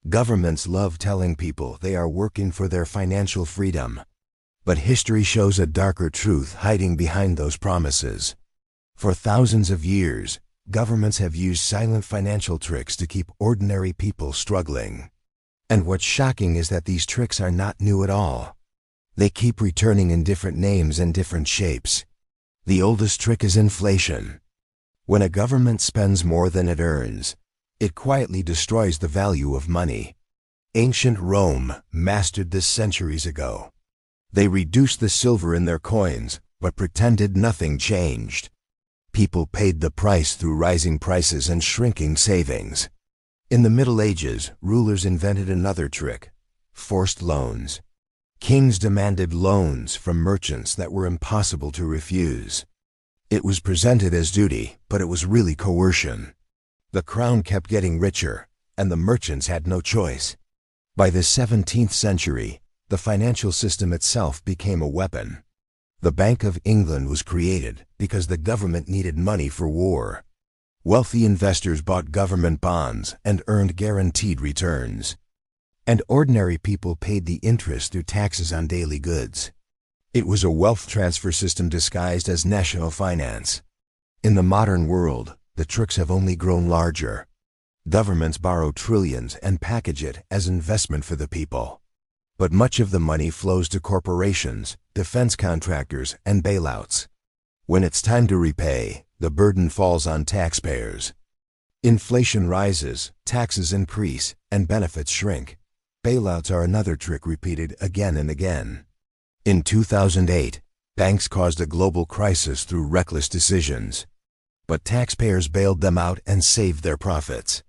Governments love telling people they are working for their financial freedom. But history shows a darker truth hiding behind those promises. For thousands of years, governments have used silent financial tricks to keep ordinary people struggling. And what's shocking is that these tricks are not new at all. They keep returning in different names and different shapes. The oldest trick is inflation. When a government spends more than it earns, it quietly destroys the value of money. Ancient Rome mastered this centuries ago. They reduced the silver in their coins, but pretended nothing changed. People paid the price through rising prices and shrinking savings. In the Middle Ages, rulers invented another trick: forced loans. Kings demanded loans from merchants that were impossible to refuse. It was presented as duty, but it was really coercion. The crown kept getting richer, and the merchants had no choice. By the 17th century, the financial system itself became a weapon. The Bank of England was created because the government needed money for war. Wealthy investors bought government bonds and earned guaranteed returns. And ordinary people paid the interest through taxes on daily goods. It was a wealth transfer system disguised as national finance. In the modern world, the tricks have only grown larger. Governments borrow trillions and package it as investment for the people. But much of the money flows to corporations, defense contractors, and bailouts. When it's time to repay, the burden falls on taxpayers. Inflation rises, taxes increase, and benefits shrink. Bailouts are another trick repeated again and again. In 2008, banks caused a global crisis through reckless decisions. But taxpayers bailed them out and saved their profits.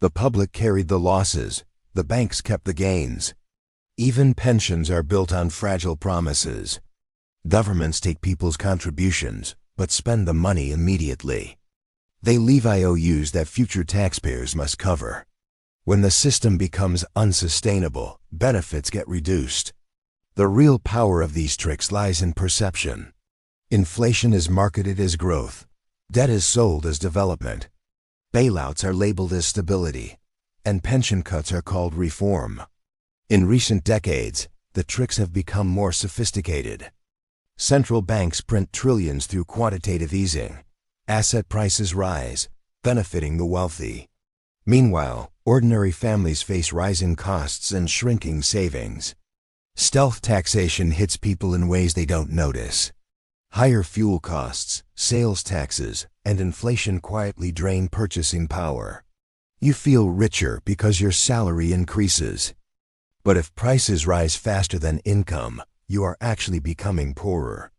The public carried the losses, the banks kept the gains. Even pensions are built on fragile promises. Governments take people's contributions, but spend the money immediately. They leave IOUs that future taxpayers must cover. When the system becomes unsustainable, benefits get reduced. The real power of these tricks lies in perception. Inflation is marketed as growth. Debt is sold as development. Bailouts are labeled as stability, and pension cuts are called reform. In recent decades, the tricks have become more sophisticated. Central banks print trillions through quantitative easing. Asset prices rise, benefiting the wealthy. Meanwhile, ordinary families face rising costs and shrinking savings. Stealth taxation hits people in ways they don't notice. Higher fuel costs, sales taxes, and inflation quietly drain purchasing power. You feel richer because your salary increases. But if prices rise faster than income, you are actually becoming poorer.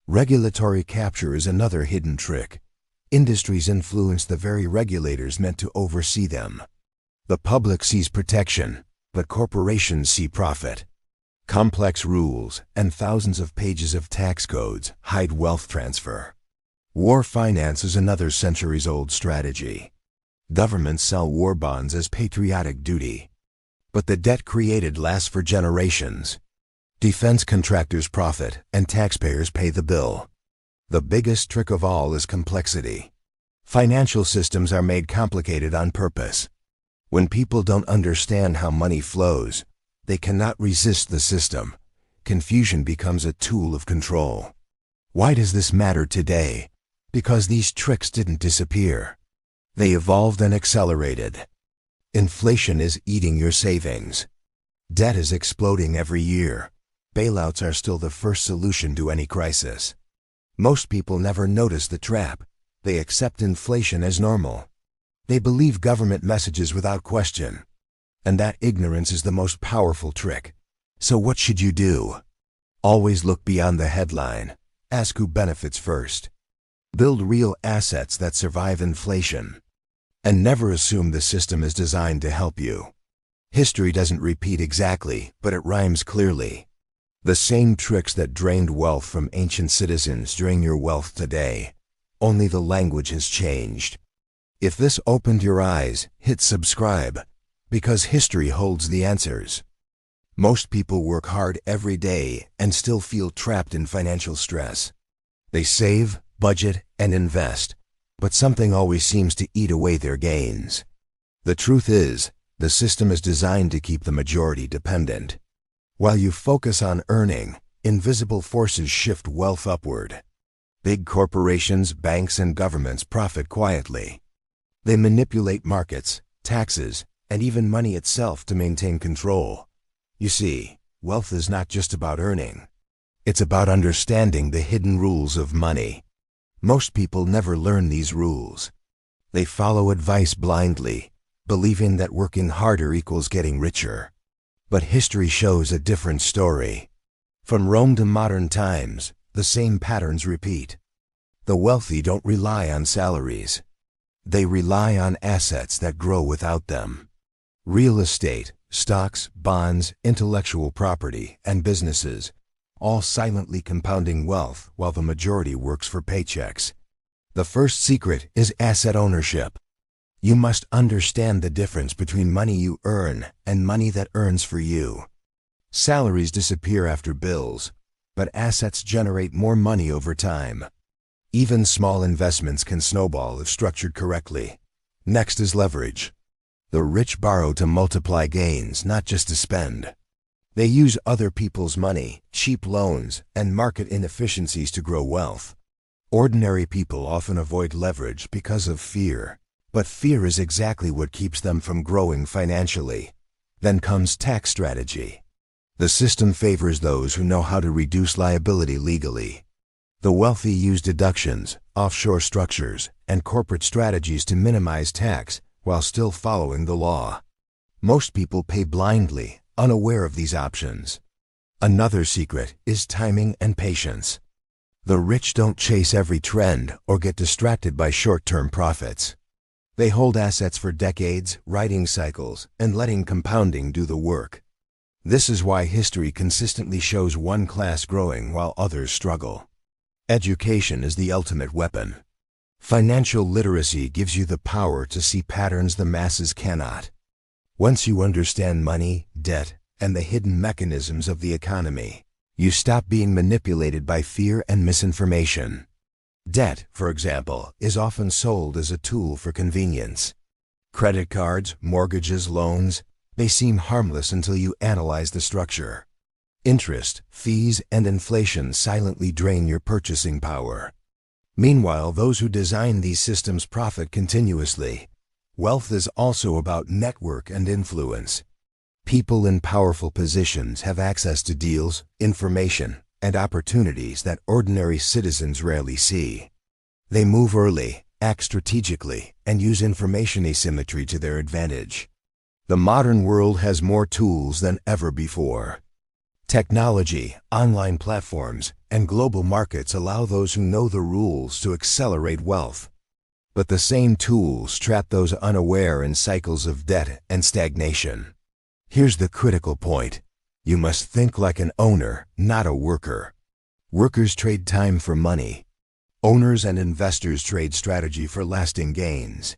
Regulatory capture is another hidden trick. Industries influence the very regulators meant to oversee them. The public sees protection, but corporations see profit. Complex rules and thousands of pages of tax codes hide wealth transfer. War finance is another centuries-old strategy. Governments sell war bonds as patriotic duty. But the debt created lasts for generations. Defense contractors profit and taxpayers pay the bill. The biggest trick of all is complexity. Financial systems are made complicated on purpose. When people don't understand how money flows, they cannot resist the system. Confusion becomes a tool of control. Why does this matter today? Because these tricks didn't disappear. They evolved and accelerated. Inflation is eating your savings. Debt is exploding every year. Bailouts are still the first solution to any crisis. Most people never notice the trap. They accept inflation as normal. They believe government messages without question. And that ignorance is the most powerful trick. So what should you do? Always look beyond the headline. Ask who benefits first. Build real assets that survive inflation. And never assume the system is designed to help you. History doesn't repeat exactly, but it rhymes clearly. The same tricks that drained wealth from ancient citizens drain your wealth today. Only the language has changed. If this opened your eyes, hit subscribe, because history holds the answers. Most people work hard every day and still feel trapped in financial stress. They save, budget, and invest, but something always seems to eat away their gains. The truth is, The system is designed to keep the majority dependent. While you focus on earning, invisible forces shift wealth upward. Big corporations, banks, and governments profit quietly. They manipulate markets, taxes, and even money itself to maintain control. You see, wealth is not just about earning. It's about understanding the hidden rules of money. Most people never learn these rules. They follow advice blindly, believing that working harder equals getting richer. But history shows a different story. From Rome to modern times, the same patterns repeat. The wealthy don't rely on salaries. They rely on assets that grow without them. Real estate, stocks, bonds, intellectual property, and businesses, all silently compounding wealth while the majority works for paychecks. The first secret is asset ownership. You must understand the difference between money you earn and money that earns for you. Salaries disappear after bills, but assets generate more money over time. Even small investments can snowball if structured correctly. Next is leverage. The rich borrow to multiply gains, not just to spend. They use other people's money, cheap loans, and market inefficiencies to grow wealth. Ordinary people often avoid leverage because of fear, but fear is exactly what keeps them from growing financially. Then comes tax strategy. The system favors those who know how to reduce liability legally. The wealthy use deductions, offshore structures, and corporate strategies to minimize tax while still following the law. Most people pay blindly, unaware of these options. Another secret is timing and patience. The rich don't chase every trend or get distracted by short-term profits. They hold assets for decades, riding cycles, and letting compounding do the work. This is why history consistently shows one class growing while others struggle. Education is the ultimate weapon. Financial literacy gives you the power to see patterns the masses cannot. Once you understand money, debt, and the hidden mechanisms of the economy, you stop being manipulated by fear and misinformation. Debt, for example, is often sold as a tool for convenience. Credit cards, mortgages, loans, they seem harmless until you analyze the structure. Interest, fees, and inflation silently drain your purchasing power. Meanwhile, those who design these systems profit continuously. Wealth is also about network and influence. People in powerful positions have access to deals, information, and opportunities that ordinary citizens rarely see. They move early, act strategically, and use information asymmetry to their advantage. The modern world has more tools than ever before. Technology, online platforms, and global markets allow those who know the rules to accelerate wealth. But the same tools trap those unaware in cycles of debt and stagnation. Here's the critical point. You must think like an owner, not a worker. Workers trade time for money. Owners and investors trade strategy for lasting gains.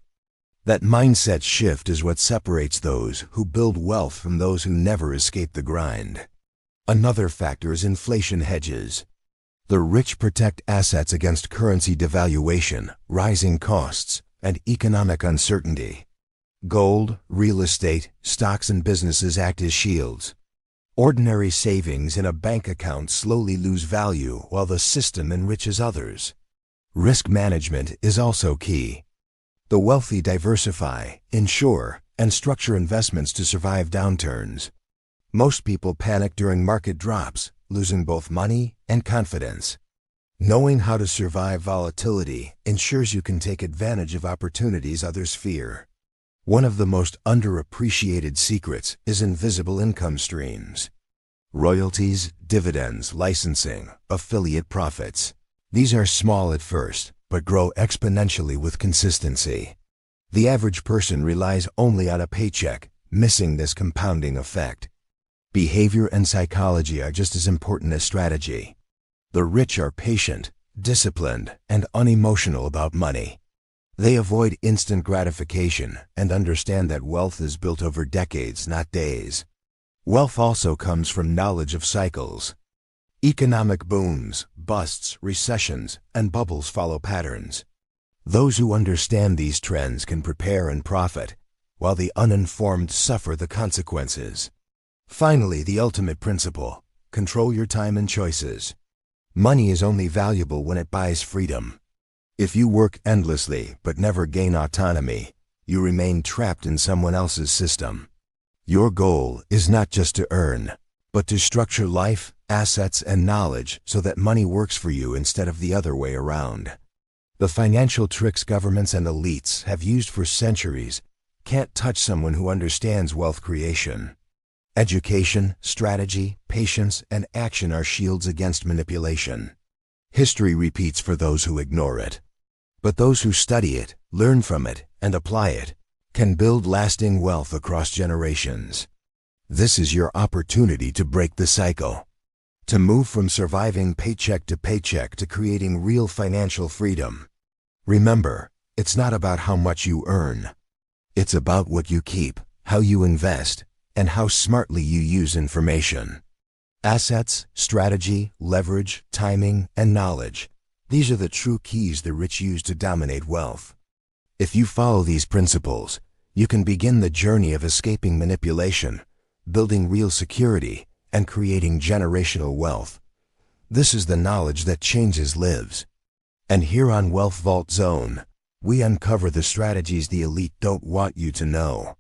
That mindset shift is what separates those who build wealth from those who never escape the grind. Another factor is inflation hedges. The rich protect assets against currency devaluation, rising costs, and economic uncertainty. Gold, real estate, stocks, and businesses act as shields. Ordinary savings in a bank account slowly lose value while the system enriches others. Risk management is also key. The wealthy diversify, insure, and structure investments to survive downturns. Most people panic during market drops, losing both money and confidence. Knowing how to survive volatility ensures you can take advantage of opportunities others fear. One of the most underappreciated secrets is invisible income streams. Royalties, dividends, licensing, affiliate profits. These are small at first, but grow exponentially with consistency. The average person relies only on a paycheck, missing this compounding effect. Behavior and psychology are just as important as strategy. The rich are patient, disciplined, and unemotional about money. They avoid instant gratification and understand that wealth is built over decades, not days. Wealth also comes from knowledge of cycles. Economic booms, busts, recessions, and bubbles follow patterns. Those who understand these trends can prepare and profit, while the uninformed suffer the consequences. Finally, the ultimate principle: control your time and choices. Money is only valuable when it buys freedom. If you work endlessly but never gain autonomy, you remain trapped in someone else's system. Your goal is not just to earn, but to structure life, assets, and knowledge so that money works for you instead of the other way around. The financial tricks governments and elites have used for centuries can't touch someone who understands wealth creation. Education, strategy, patience, and action are shields against manipulation. History repeats for those who ignore it. But those who study it, learn from it, and apply it can build lasting wealth across generations. This is your opportunity to break the cycle, to move from surviving paycheck to paycheck to creating real financial freedom. Remember, it's not about how much you earn. It's about what you keep, how you invest, and how smartly you use information. Assets, strategy, leverage, timing, and knowledge. These are the true keys the rich use to dominate wealth. If you follow these principles, you can begin the journey of escaping manipulation, building real security, and creating generational wealth. This is the knowledge that changes lives. And here on Wealth Vault Zone, we uncover the strategies the elite don't want you to know.